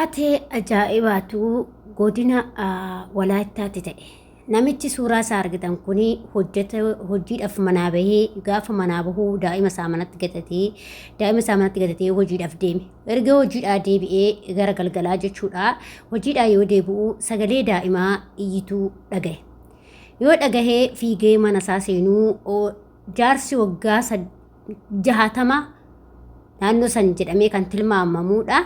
Taatee ajaa'ibaatu godina Walaayittaatti ta'e. Namichi suuraa isaa argitan kuni hojiidhaaf manaa bahee gaafa manaa bahuu daa'ima isaa manatti gatatee hojiidhaaf deeme. Erga hojiidhaa deebi'ee gara galgalaa jechuudha. Hojiidhaa yoo deebi'u sagalee daa'imaa iyyituu dhagaye. Yoo dhagahee fiigee mana isaa seenuu jaarsi waggaa 60 naannoo san jedhamee kan tilmaamamuudha.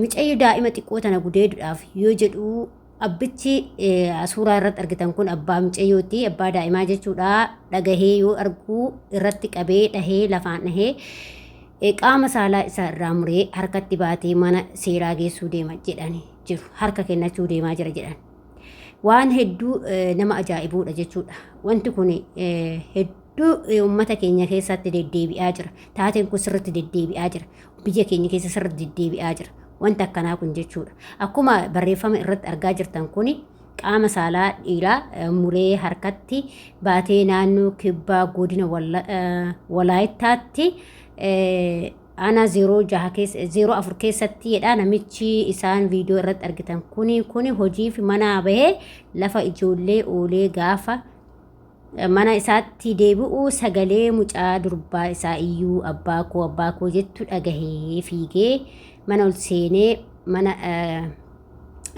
Micayyoo daa'ima xiqqoo tana gudeeduudhaaf yoo jedhu abbichi suuraa irratti argitan kun abbaa micayyooti. Abbaa daa'imaa jechuudha. Dhagahee yoo argu irratti qabee dhahee lafaan dhahee qaama saalaa isaa irraa muree harkatti baatee mana seeraa geessuu deema jedhanii jiru. Harka kennachuu deemaa jira jedhan. Waan hedduu nama ajaa'ibuudha jechuudha. Wanti kun hedduu uummata keenya keessatti deddeebi'aa jira. Taateen kun sirriitti deddeebi'aa jira. Biyya keenya keessa sirriitti deddeebi'aa jira. Wanta akkanaa kun jechuudha. Akkuma barreeffama irratti argaa jirtan kun qaama saalaa dhiiraa muree harkatti baatee naannoo kibbaa godina Walaayittaatti aanaa 04 keessatti jedha. Namichi isaan viidiyoo irratti argitan kun hojiif manaa bahee lafa ijoollee oolee gaafa mana isaatti deebi'u sagalee mucaa durbaa isaa iyyuu abbaa koo jettu dhagahee fiigee mana ol seenee mana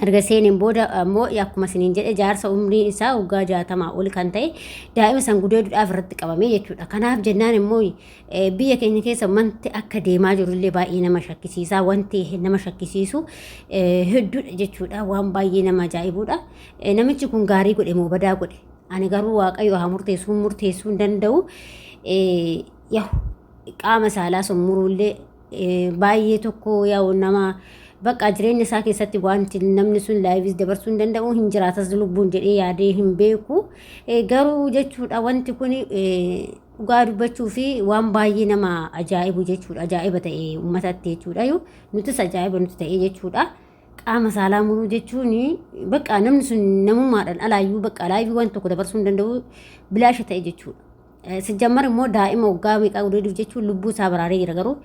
erga seeneen booda ammoo akkuma isiniin jedhe jaarsa umriin isaa waggaa 60 ol kan ta'e daa'ima san gudeeduudhaaf irratti qabamee jechuudha. Kanaaf jennaan immoo biyya keenya keessa wanti akka deemaa jirullee baay'ee nama shakkisiisa. Wanti nama shakkisiisu hedduudha jechuudha. Waan baay'ee nama ajaa'ibuudha. Namichi kun gaarii godhe moo badaa godhe? Ani garuu waaqayyo haa murteessuu hin danda'u. Qaama saalaa sun muruullee baay'ee tokko yaa'u nama bakka jireenya isaa keessatti wanti namni sun laayivis dabarsuu hin danda'u hin jiraatas lubbuun jedhee yaadee hin beeku. Garuu jechuudha wanti kun dhugaa dubbachuu fi waan baay'ee nama ajaa'ibu jechuudha. Ajaa'iba ta'e uummatatti jechuudha. Nutis ajaa'iba nuti ta'e jechuudha. Qaama saalaa muruu jechuun bakka namni sun namummaadhaan alaayyuu bakka alaayyuu waan tokko dabarsuu hin danda'u bilaasha ta'e jechuudha. Sijjammar immoo daa'ima waggaa meeqaa gudeeduuf jechuun lubbuu isaa baraaree jira. Garuu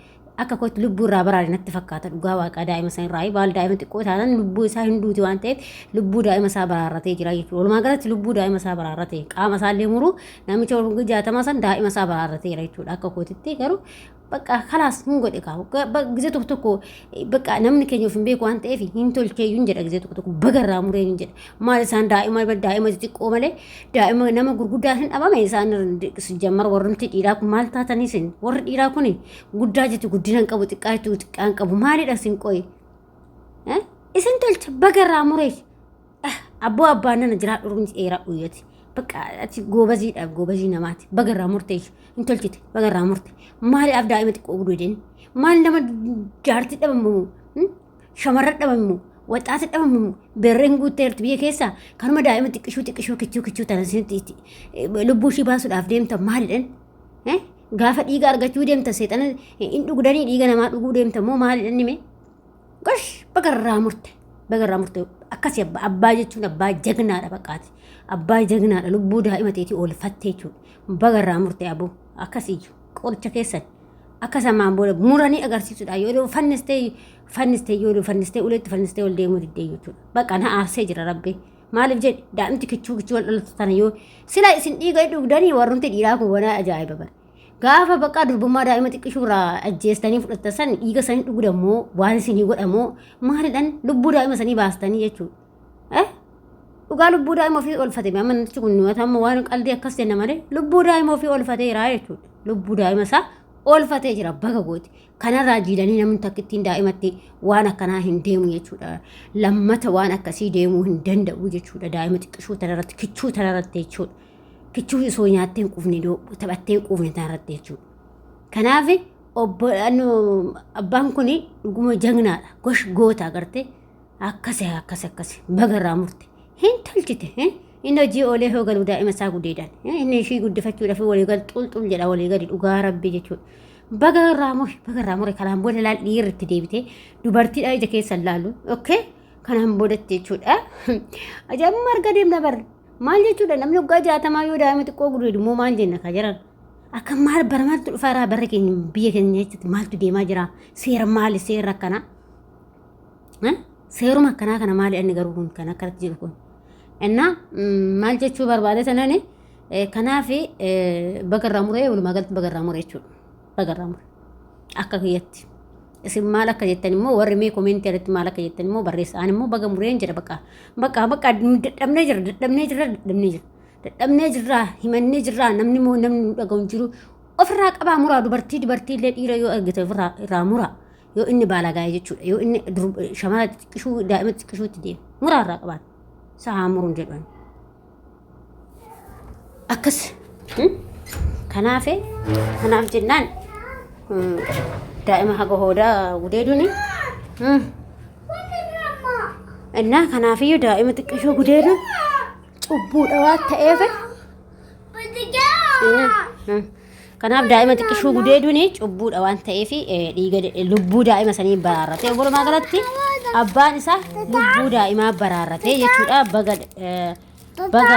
akka kootti lubbuu irraa baraare natti fakkaata dhugaa waaqaa daa'ima isaa irraa baal daa'ima xiqqoo taanaan lubbuu isaa hin duuti waan ta'eef lubbuu daa'ima isaa baraarratee jira jechuudha. Walumaa galatti lubbuu daa'ima isaa baraarratee qaama isaallee muruu namicha waggaa 60 san daa'ima isaa baraarratee jira jechuudha. Akka kootitti garuu bakka kalaas hin godhe qaba ጊዜ tokko bakka namni keenya of hin beeku waan ta'eef hin tolcheeyyuu hin jedha ጊዜ tokko bagarraa muree hin jedha. Maal isaan daa'ima xiqqoo malee daa'ima nama gurguddaa hin dhabame isaan sijjammar warrumti dhiiraa kun maal taatanii sin warri dhiiraa kun guddaa jetti guddina qabu xiqqaa jetti xiqqaan qabu maalidha sin qoye isin tolcha bagarraa muree abbaan nana jiraa dhurumti dheeraa uyyati. Bakka ati goobazii namaati bagarraa murtee hin tolchite bagarraa murte maaliif daa'ima xiqqoo gudeedeen maal nama jaartii dhabamu shamarran dhabamu waxaati dhabamu berreen guutteerti biyya keessa kanuma daa'ima xiqqishuu kichuu tana sinti lubbuu ishii baasuudhaaf deemta maalidhan gaafa dhiiga argachuu deemta seexana hin dhugdanii dhiiga namaa dhuguu deemta moo maalidhan nime gosh bagarraa murte akkasii abbaa jechuun abbaa jagnaadha bakkaati. Abbaa jagnaadha lubbuu daa'ima teetii oolfattee jechuudha. Bagarraa murtee aboo akkasii qoricha keessan akkasamaan booda muranii agarsiisuudha. Yoo fannistee uleetti fannistee ol deemuu diddee jechuudha. Bakka na aarsee jira rabbi. Maaliif jedhe daa'imti kichuu wal dhalatu tana yoo sila isin dhiiga dhugdanii warrumti dhiiraa kun wanaa ajaa'iba bara. Gaafa bakka durbummaa daa'ima xiqqishuu irraa ajjeestanii fudhatta san dhiiga sanii dhugdamoo waan isinii godhamoo maalidhaan lubbuu daa'ima sanii baastanii jechuudha. Dhugaa lubbuu daa'ima ofii oolfate amantichi kun amma waan qalbii akkas jenna malee lubbuu daa'ima ofii oolfateera jechuudha. Lubbuu daa'ima isaa oolfatee jira baga gooti. Kanarraa jiidanii namni takkittiin daa'imatti waan akkanaa hin deemu jechuudha. Lammata waan akkasii deemuu hin danda'u jechuudha. Daa'ima xiqqishuu tanarratti kichuu tanarratti jechuudha. Kichuu isoo nyaattee hin quufne taphattee hin quufne tanarratti jechuudha. Kanaaf abbaan kun dhuguma jagnaadha. Gosh goota agartee akkasii bagarraa murte. Hin tolchite inni hojii oolee hoo galuu daa'ima isaa gudeedan inni ishii guddifachuudhaaf walii gal xulxul jedha walii gadi dhugaa rabbi jechuudha. Bagarraa mure kanaan booda laal dhiirritti deebitee dubartiidha ija keessa laalu kanaan boodatti jechuudha. Ajamma arga deemna barri maal jechuudha namni waggaa 60 yoo daa'ima xiqqoo gudeedu moo maal jenna ka jiran akka maal bara maaltu dhufaaraa barri keenya biyya keenya jechuudha maaltu deemaa jira seera maali seera akkana seeruma akkanaa kana maali inni garuu kun kan akkatti jiru kun innaa maal jechuu barbaade sanani kanaafi bagarraa muree walumaa galatti bagarraa muree jechuudha bagarraa muree akka kiyyatti isin maal akka jettan immoo warri mee koomenti irratti maal akka jettan immoo barreessa ani immoo baga mureen jedha bakka dadhabnee jirra himannee jirra namni moo namni dhagahu jiru ofirraa qabaa muraa dubartii illee dhiira yoo argite ofirraa muraa yoo inni baalagaa jechuudha yoo inni shamara xiqqishuu daa'ima xiqqishuutti deema muraarraa qabaata sahaa muruun jedhan akkas kanaaf jennaan daa'ima haga hoodaa gudeeduni innaa kanaafiyyuu daa'ima xiqqishuu gudeedu cubbuudha waan ta'eef kanaaf daa'ima xiqqishuu gudeeduni cubbuudha waan ta'eef dhiiga lubbuu daa'ima sanii baraarratee walumaa galatti abbaan isaa lubbuu daa'imaa baraarratee jechuudha baga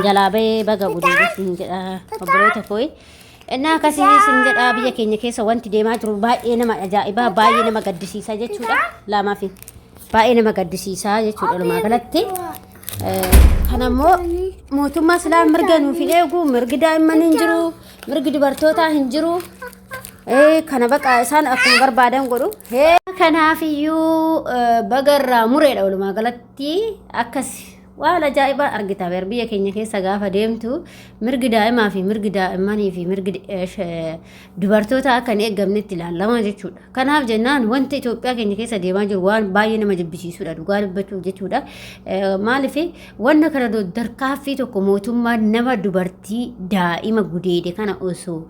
jalabee baga gudeedu jedha obboloota koo innaa akkasii sin jedha biyya keenya keessa wanti deemaa jiru baay'ee nama ajaa'ibaa baay'ee nama gaddisiisaa jechuudha lamaafi baay'ee nama gaddisiisaa jechuudha walumaa galatti kanammoo mootummaa silaa mirga nuuf hin eegu mirgi daa'imman hin jiru mirgi dubartootaa hin jiru kana baqa isaan akkuma barbaadan godhu kanaafiyyuu bagarraa mureedha walumaa galatti akkas waan ajaa'ibaa argita biyya keenya keessa gaafa deemtu mirgi daa'imaa fi mirgi daa'immanii fi mirgi dubartoota akka hin eeggamnetti ilaallama jechuudha kanaaf jennaan wanti Itoophiyaa keenya keessa deemaa jiru waan baay'ee nama jibbisiisuudha dhugaa dubbachuuf jechuudha maaliif wanna kana darkaaffii tokko mootummaan nama dubartii daa'ima gudeede kana osoo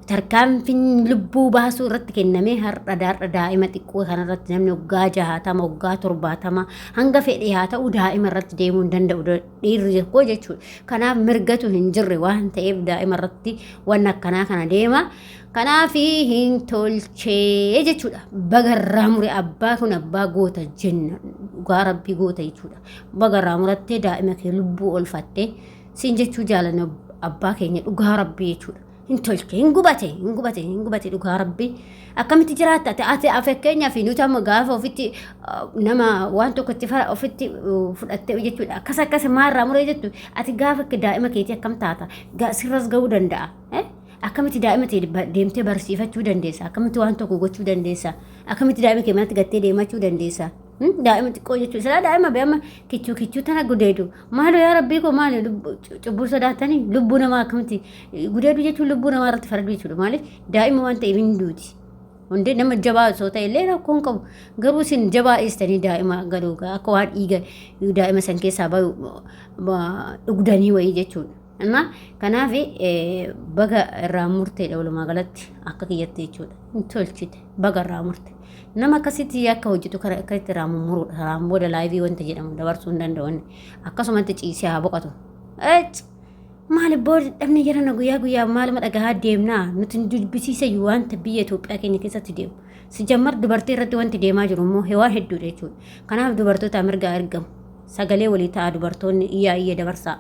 tarkaanfiin lubbuu baasuu irratti kennamee har'a daa'ima xiqqoo kanarratti namni waggaa 60 waggaa 70 hanga fedhe haa ta'u daa'ima irratti deemuu hin danda'u dhiirri koo jechuudha kanaaf mirgatu hin jirre waan ta'eef daa'ima irratti waan akkanaa kana deema kanaaf hin tolchee jechuudha bagarraa mure abbaa kun abbaa goota jenna dhugaa rabbii goota jechuudha bagarraa murattee daa'ima kee lubbuu olfattee siin jechuu jaalanna abbaa keenya dhugaa rabbii jechuudha hin tolche hin gubate dhugaa rabbii akkamitti jiraatta ati afekkeenyaa fi nuti amma gaafa ofitti nama waan tokko itti ofitti fudhattee jechuudha akkas maarraa muree jettu ati gaafa daa'ima keetii akkam taata sirras ga'uu danda'a akkamitti daa'ima deemtee barsiifachuu dandeessa akkamitti waan tokko gochuu dandeessa akkamitti daa'ima kee manatti gattee deemachuu dandeessa daa'ima xiqqoo jechuudha silaa daa'ima beema kichuu tana gudeedu maalo yaa rabbii koo maali cubbuu sodaatanii lubbuu namaa akkamitti gudeedu jechuun lubbuu namaa irratti faradu jechuudha maaliif daa'ima waan ta'eef hin duuti hundee nama jabaa osoo ta'e illee rakkoon qabu garuu isin jabaa eessitanii daa'ima galuu akka waan dhiiga daa'ima san keessaa bahu dhugdanii wayii jechuudha amma kanaaf baga irraa murteedha walumaa galatti akka kiyyatti jechuudha hin tolchite baga irraa murte nama akkasitti akka hojjetu akka itti raamumuruudha raamubooda laayivii wanta jedhamu dabarsuu hin danda'u akkasumatti ciisee haa boqotu maali booda dhabne jedhana guyyaa maaluma dhagahaa deemnaa nuti dubbisiisa wanta biyya Itoophiyaa keenya keessatti deemu si jammar dubartii irratti wanti deemaa jiru immoo hewaa hedduudha jechuudha kanaaf dubartoota mirgaa ergamu sagalee walii ta'a dubartoonni iyyaa dabarsaa